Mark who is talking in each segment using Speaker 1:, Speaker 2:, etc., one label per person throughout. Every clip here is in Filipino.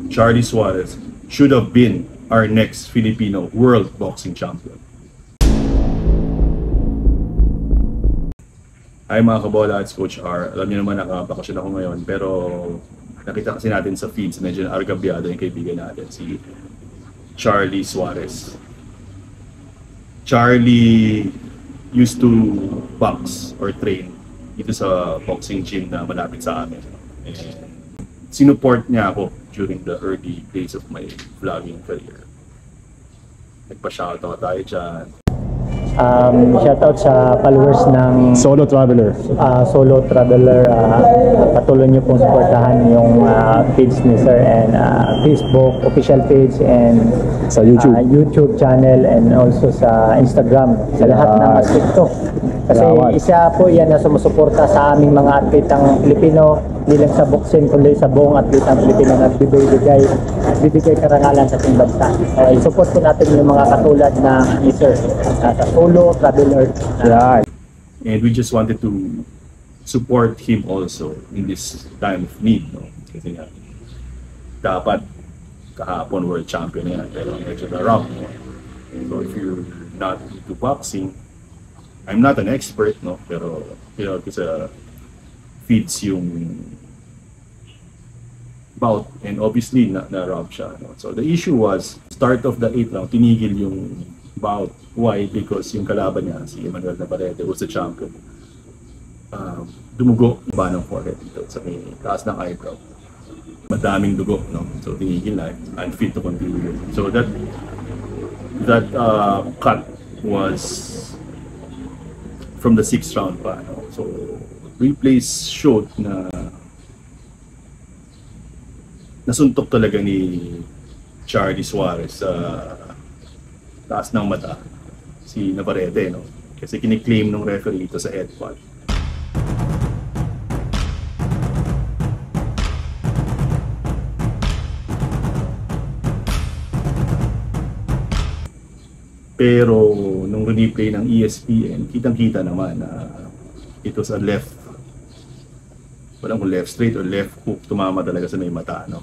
Speaker 1: Charlie Suarez should have been our next Filipino world boxing champion. Hi mga kabola, it's Coach R. Alam niyo naman nakabakasyon ako ngayon, pero nakita kasi natin sa feeds, medyo argabyado yung kaibigan natin, si Charlie Suarez. Charlie used to box or train dito sa boxing gym na malapit sa amin. And sinuport niya ako during the early days of my vlogging career. Nagpa-shoutout tayo dyan.
Speaker 2: Shoutout sa followers ng
Speaker 3: Solo Traveler.
Speaker 2: Solo Traveler. Patuloy niyo pong supportahan yung page ni Sir and Facebook official page and
Speaker 3: Sa YouTube.
Speaker 2: YouTube channel and also sa Instagram, sa lahat ng aspekto. Kasi isa po yan na sumusuporta sa aming mga atletang Pilipino, hindi lang sa boxing kundi sa buong atletang Pilipino na bibigay karangalan sa ating bansa. I-support po natin yung mga katulad na ni Sir sa Solo Traveler.
Speaker 1: And we just wanted to support him also in this time of need, no? Kasi nga, dapat kahapon world champion yan, pero medyo na-rock, no? So if you're not into boxing, I'm not an expert, no? Pero kasi feeds yung bout, and obviously na-rock siya, no? So the issue was, start of the 8th round, tinigil yung bout. Why? Because yung kalaban niya, si Emmanuel Navarrete, was the champion. Dumugo ba ng forehead dito sa may taas ng eyebrow. Madaming dugo, no? So tinigil na, unfit to continue. So that cut was from the 6th round pa, no? So replays showed na nasuntok talaga ni Charlie Suarez sa taas ng mata si Navarrete, no? Kasi kiniklaim ng referee ito sa headbutt. Pero nung replay ng ESPN, kitang-kita naman na ito sa left, walang kung left straight or left hook, tumama talaga sa may mata, no?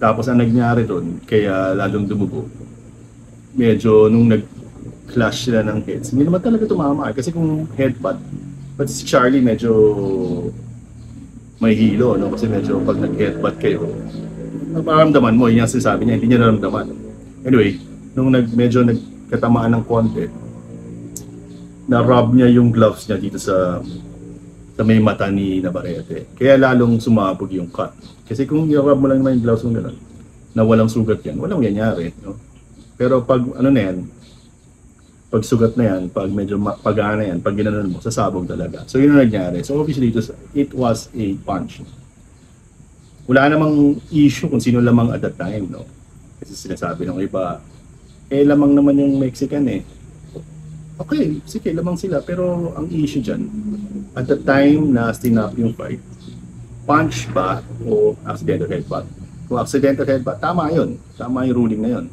Speaker 1: Tapos ang nangyari doon, kaya lalong dumugo, medyo nung nag-clash sila ng heads, hindi naman talaga tumama. Kasi kung headbutt, but si Charlie medyo may hilo, no? Kasi medyo pag nag-headbutt kayo, naparamdaman mo, yun yung sinasabi niya, hindi niya naramdaman. Anyway, nung medyo nagkatamaan ng konti, na-rub niya yung gloves niya dito sa may mata ni Navarrete. Kaya lalong sumabog yung cut. Kasi kung i-rub mo lang naman yung gloves mo gano'n, na walang sugat yan, walang yangyari, no? Pero pag ano na yan, pag sugat na yan, pag medyo pagana yan, pag ginanon mo, sasabog talaga. So yun ang nangyari. So obviously it was a punch. Wala namang issue kung sino lamang at that time, no? Kasi sinasabi ng iba, lamang naman yung Mexican eh. Okay, sige, lamang sila. Pero ang issue dyan, at the time na stinap yung fight, punch ba o accidental headbutt? Kung accidental headbutt, tama yun. Tama yung ruling na yun.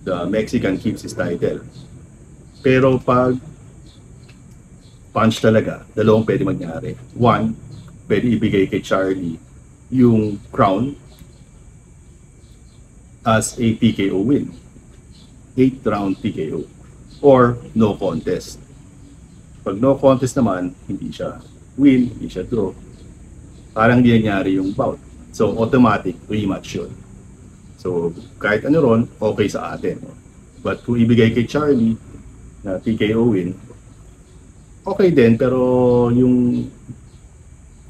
Speaker 1: The Mexican keeps his title. Pero pag punch talaga, dalawang pwede mangyari. One, pwede ibigay kay Charlie yung crown as a TKO win. 8th round TKO. Or no contest. Pag no contest naman, hindi siya win, hindi siya draw. Parang hindi nangyari yung bout. So automatic rematch yun. So kahit ano ron, okay sa atin. But kung ibigay kay Charlie na TKO win, okay din, pero yung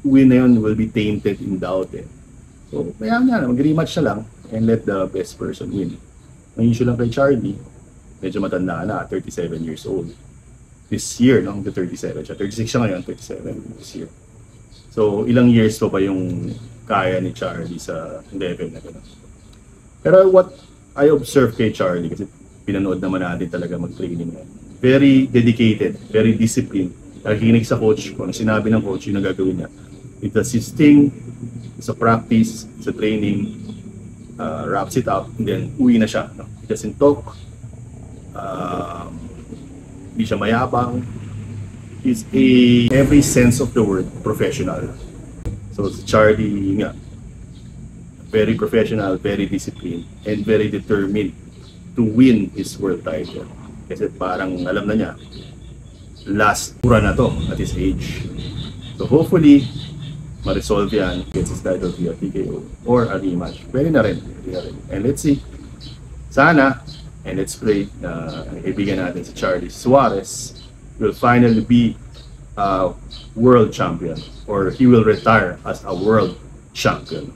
Speaker 1: win na yun will be tainted in doubt. So kaya nga, mag-rematch na lang and let the best person win. Ang issue lang kay Charlie, medyo matanda na, 37 years old. This year, no? 37 siya. 36 siya ngayon, 37 this year. So, ilang years pa ba yung kaya ni Charlie sa level na gano'n? Pero what I observe kay Charlie, kasi pinanood naman natin talaga mag-training. Very dedicated, very disciplined. Nakikinig sa coach, kung sinabi ng coach, yung nagagawin niya. It's assisting sa practice, sa training, wraps it up, and then uwi na siya. No? He doesn't talk. Hindi siya mayabang. He's every sense of the word professional. So si Charlie nga, very professional, very disciplined, and very determined to win his world title. Kasi parang alam na niya, last run na to at his age. So hopefully, ma-resolve yan, gets his title via TKO or a rematch. Pwede na rin. And let's see. Sana, and let's pray na ibigan natin si Charlie Suarez will finally be a world champion or he will retire as a world champion.